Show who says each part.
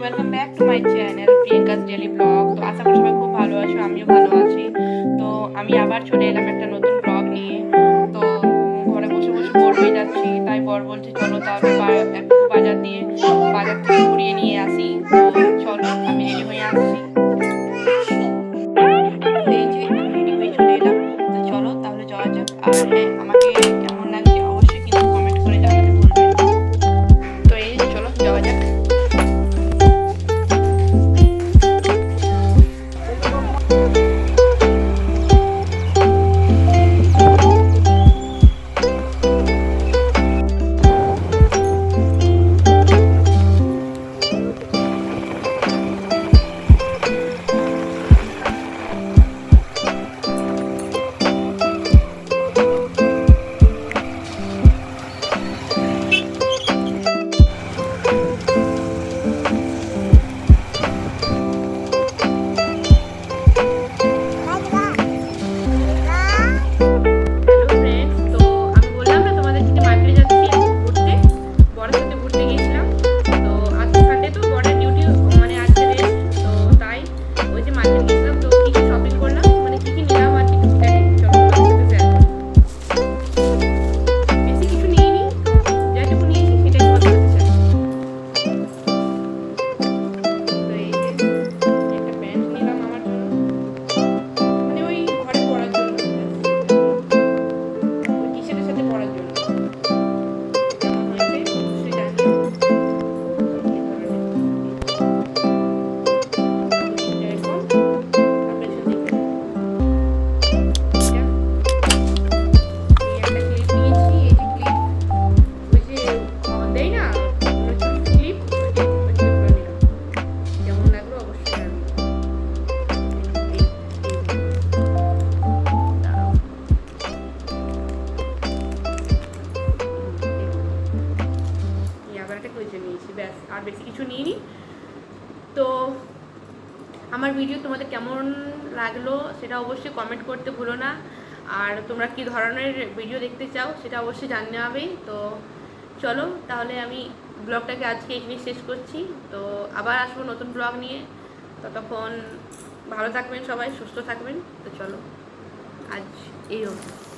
Speaker 1: Welcome back to my channel Priyanka's daily blog. তো আশা করি সবাই খুব ভালো আছো, আমিও ভালো আছি। তো আমি আবার চলে এলাম একটা নতুন ব্লগ নিয়ে। তো ঘরে বসে বসে বোর হয়ে যাচ্ছি, তাই বর বলছে চলো তাহলে একটু বাজার থেকে ঘুরিয়ে নিয়ে আসি। তো চলো, আমি রেডি হয়ে আসছি। তো এই যে আমি রেডি হয়ে চলে এলাম। তো চলো তাহলে যাওয়া যাক। আর হ্যাঁ, আমাকে কেমন লাগছে অবশ্যই কিন্তু কমেন্ট করে জানাতে ভুলবেন না। তো এই যে চলো যাওয়া যাক। ব্যাস, আর বেশি কিছু নিইনি। তো আমার ভিডিও তোমাদের কেমন লাগলো সেটা অবশ্যই কমেন্ট করতে ভুলো না। আর তোমরা কি ধরনের ভিডিও দেখতে চাও সেটা অবশ্যই জানাবেই। তো চলো তাহলে আমি ব্লগটাকে আজকে এখানে শেষ করছি। তো আবার আসবো নতুন ব্লগ নিয়ে। ততক্ষণ ভালো থাকবেন সবাই, সুস্থ থাকবেন। তো চলো আজ এই অবধি।